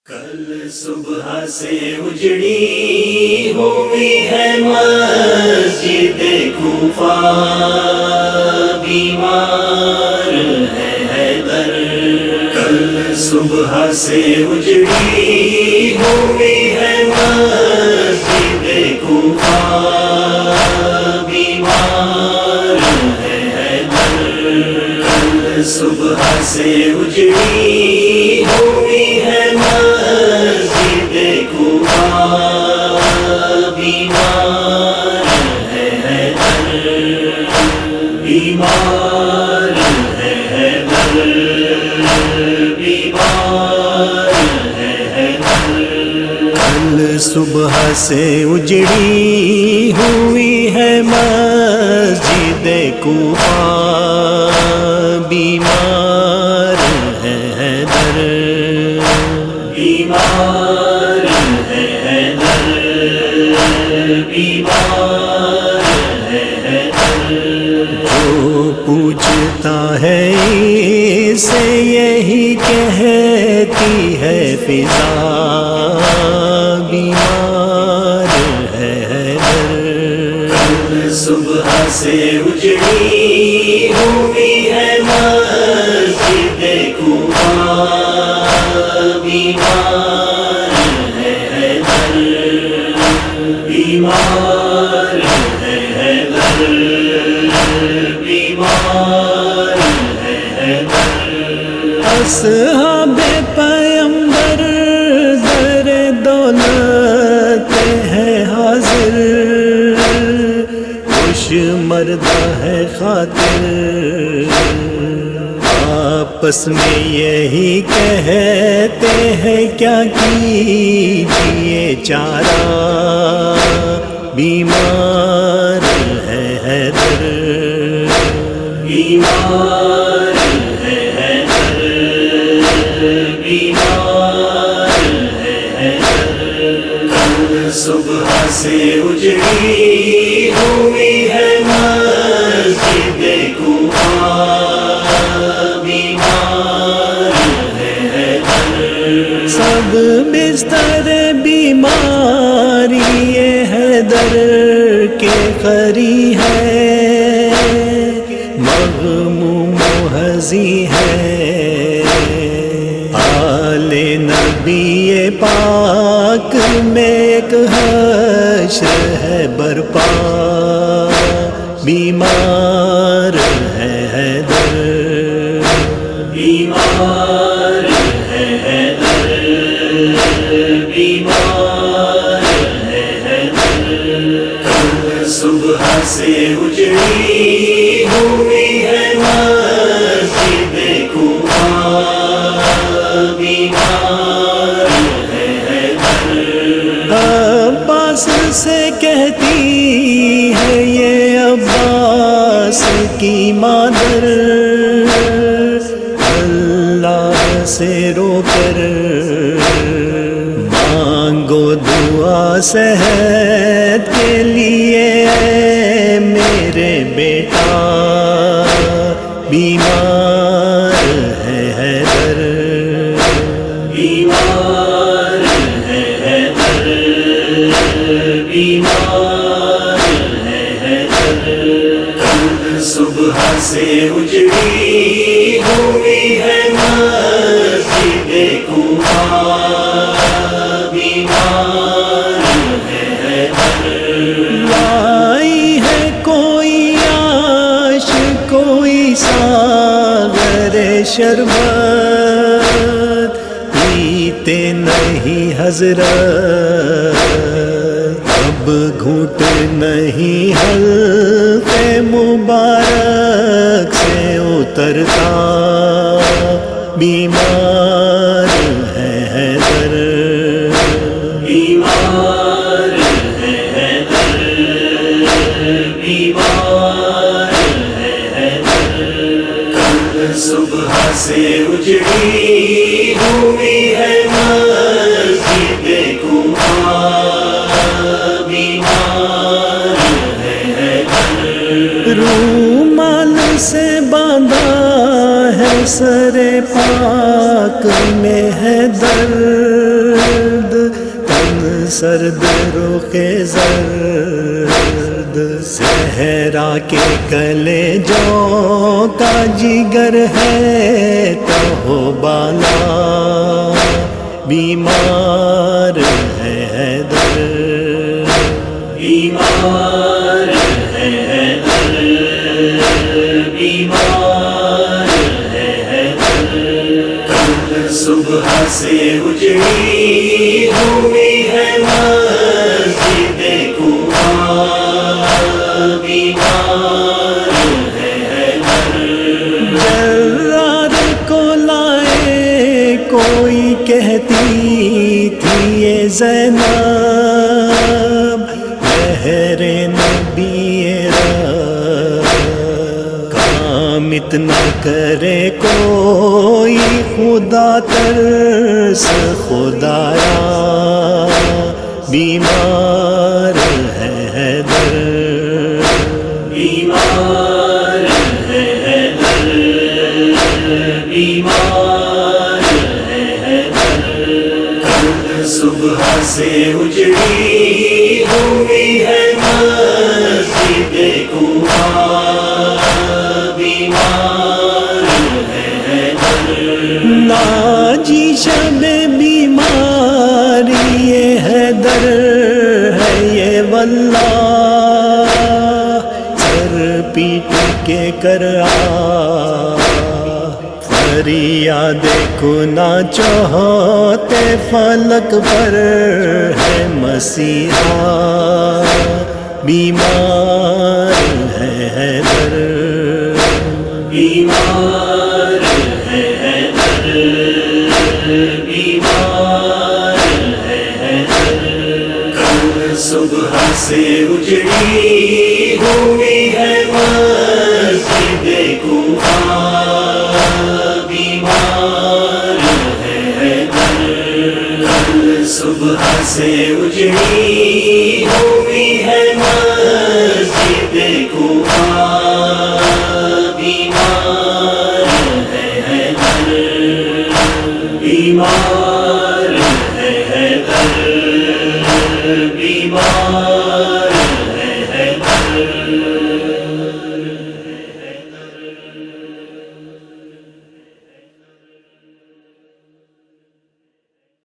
کل صبح سے اجڑی ہوئی ہے مسجد کوفہ، بیمار ہے حیدر۔ کل صبح سے اجڑی ہوئی ہے مسجد کوفہ، بیمار ہے حیدر۔ کل صبح سے اجڑی ہوئی ہے مسجد کوفہ، بیمار ہے حیدر، بیمار ہے حیدر، بیمار ہے حیدر۔ کل صبح سے اجڑی ہوئی ہے مسجد کوفہ، بیمار ہے حیدر، بیمار ہے حیدر، بیمار ہے حیدر۔ جو پوچھتا ہے اسے یہی کہتی ہے فضا، بیمار ہے حیدر۔ کل صبح سے اجڑی ہوئی ہے مسجد کوفہ، بیمار ہے حیدر، بیمار ہے حیدر، بیمار ہے حیدر۔ اصحاب پیمبر در دولت ہے حاضر، خوش مردہ ہے خاطر، آپس میں یہی کہتے ہیں کیا کیجیے چارہ، بیمار ہے حیدر، بیمار ہے حیدر، بیمار ہے حیدر۔ کل صبح سے اجڑی ہوئی ہے مسجد کوفہ، بیمار ہے حیدر۔ سب بستر بیماری حیدر کے قری ہے، مغموم و حزین ہے، آل نبی پاک میں ایک حشر ہے برپا، بیمار ہے حیدر، بیمار ہے حیدر، بیمار ہے حیدر۔ کل صبح سے اجڑی ہوئی ہے مسجد کوفہ، بیمار ہے حیدر۔ عباس سے کہتی ہے یہ عباس کی مادر، اللہ سے رو کر مانگو دعا صحت کے لیے، اے میرے بیٹا بیمار ہے حیدر، بیمار ہے حیدر، بیمار ہے حیدر۔ کل صبح سے اجڑی ہوئی ہے مسجد کوفہ، بیمار ہے حیدر۔ لائی ہے کوئی عاش کوئی ساغر شربت، پیتے نہیں حضرت، اب گھونٹ نہیں حلق مبارک سے اترتا، بیمار ہے حیدر، بیمار ہے حیدر، بیمار ہے حیدر۔ کل صبح سے اجڑی ہوئی ہے مسجد کوفہ، بیمار ہے حیدر۔ رومال سے باندھا ہے سر پاک میں ہے درد، تن سرد رخ زرد، صحرا کے کلے جو کا جگر ہے تو بالا، بیمار ہے حیدر، بیمار ہے حیدر، بیمار ہے حیدر، کل صبح سے اجڑی ہوئی ہے مسجد کوفہ، بیمار ہے حیدر، جرار کو لائے کوئی کہتی تھی یہ زینب، بہر نبی رب، کام اتنا کرے کوئی خدا ترس خدایا، بیمار ہے حیدر، بیمار ہے حیدر، بیمار ہے حیدر، کل صبح سے اجڑی ہوئی ہے مسجد کوفہ، بیمار ہے حیدر، ناجی شب بیماری یہ حیدر ہے یہ واللہ، سر پیٹ کے کرا فریاد کنا چاہتے فلک پر ہے مسیحا، بیمار ہے حیدر، بیمار ہے حیدر، بیمار ہے حیدر، کل صبح سے اجڑی ہوئی ہے مسجد کوفہ، بیمار ہے حیدر، کل صبح سے اجڑی ہوئی ہے مسجد کوفہ،